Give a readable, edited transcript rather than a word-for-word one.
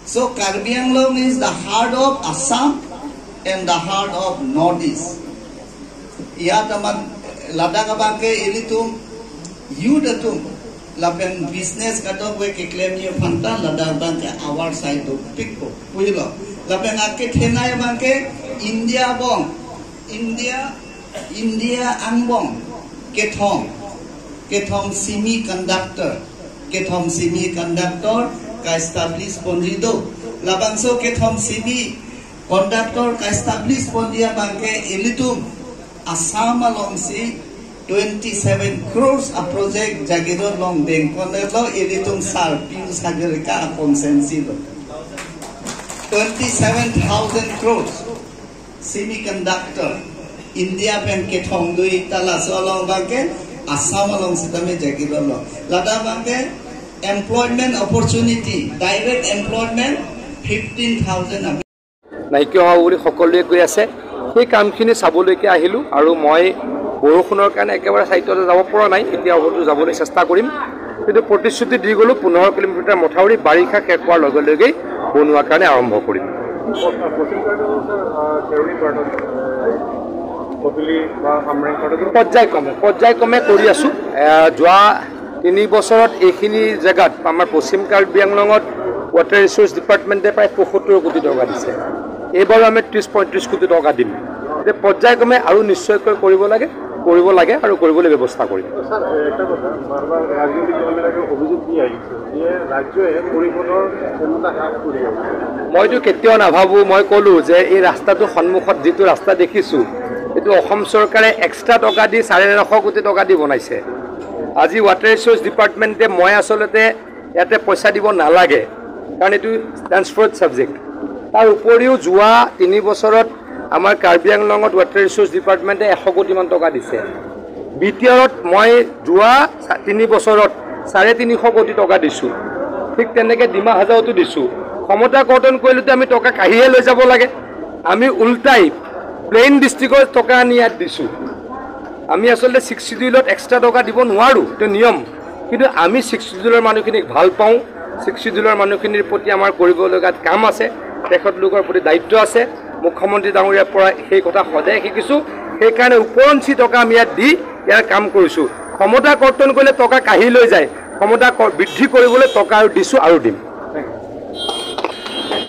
So Karbi Anglong is the heart of Assam and the heart of Northeast. Iyat aman Ladakh abangke ilitum yudatum lapen business kadok we kiklem ye phanta Ladakh abangke our side to pick ko puilo lapen akke thenai abangke India bong India angbong Kethong semiconductor ka establish ponjido labangso Kethong semiconductor ka establish pondia bangke ilitum Assam along si 27 crores a project jagiro long bengkonelo ilitum sar Piyush Hajarika consensilo 27,000 crores semiconductor India pen Kethong dui tala so along bangke Assam along si tame jagiro lo lada bangke employment opportunity direct employment 15,000 নাইকিয়া হোৱা বুলি সকলোৱে কৈ আছে সেই কামখিনি চাবলৈকে আহিলোঁ আৰু মই বৰষুণৰ কাৰণে একেবাৰে সাইটতে যাব পৰা নাই এতিয়া হয়তো যাবলৈ চেষ্টা কৰিম কিন্তু প্ৰতিশ্ৰুতি দি গ'লো 15 কিলোমিটাৰ মথাউৰি বাৰিষা শেষ হোৱাৰ লগে লগেই বনোৱাৰ কাৰণে আৰম্ভ কৰিম পৰ্যায়ক্ৰমে কৰি আছোঁ যোৱা 3 বছৰত এইখিনি জেগাত আমাৰ পশ্চিম কাৰ্বি আংলঙত ৱাটাৰ ৰিচোৰ্চ ডিপাৰ্টমেণ্টে প্ৰায় 75 কোটি টকা দিছে এইবাৰ আমি 30-35 কোটি টকা দিম যে পৰ্যায়ক্ৰমে আৰু নিশ্চয়কৈ কৰিব লাগে আৰু কৰিবলৈ ব্যৱস্থা কৰিম স্যাৰ এটা কথা বাৰবাৰ ৰাজনৈতিক দলবিলাকে অভিযোগ দি আহিছে যে ৰাজ্যই পৰিষদৰ ক্ষমতা হ্ৰাস কৰি আছে মইতো কেতিয়াও নাভাবোঁ মই ক'লোঁ যে এই ৰাস্তাটো সন্মুখত যিটো ৰাস্তা দেখিছোঁ এইটো অসম চৰকাৰে এক্সট্ৰা টকা দি 950 কোটি টকা দি বনাইছে আজি ৱাটাৰ ৰিচোৰ্চ ডিপাৰ্টমেণ্টে মই আচলতে ইয়াতে পইচা দিব নালাগে কাৰণ এইটো ট্ৰান্সফাৰ্ড ছাবজেক্ট তাৰ উপৰিও যোৱা 3 বছৰত আমাৰ কাৰ্বি আংলঙত ৱাটাৰ ৰিচোৰ্চ ডিপাৰ্টমেণ্টে 100 কোটিমান টকা দিছে বিটিআৰত মই যোৱা 3 বছৰত 350 কোটি টকা দিছোঁ ঠিক তেনেকৈ ডিমা হাজাওতো দিছোঁ ক্ষমতা কৰ্তন কৰিলেতো আমি টকা কাঢ়িয়ে লৈ যাব লাগে আমি উল্টাই প্লেইন ডিষ্ট্ৰিক্টৰ টকা আনি ইয়াত দিছোঁ আমি আচলতে 6 শিডিউলত এক্সট্ৰা টকা দিব নোৱাৰোঁ এইটো নিয়ম কিন্তু আমি 6 শিডিউলৰ মানুহখিনিক ভাল পাওঁ 6 শিডিউলৰ মানুহখিনিৰ প্ৰতি আমাৰ কৰিবলগীয়া কাম আছে তেখেতলোকৰ প্ৰতি দায়িত্ব আছে মুখ্যমন্ত্ৰী ডাঙৰীয়াৰ পৰা সেই কথা সদায় শিকিছোঁ সেইকাৰণে উপৰঞ্চি টকা আমি ইয়াত দি ইয়াৰ কাম কৰিছোঁ ক্ষমতা কৰ্তন কৰিলে টকা কাঢ়ি লৈ যায় ক্ষমতা বৃদ্ধি কৰিবলৈ টকা আৰু দিছোঁ আৰু দিম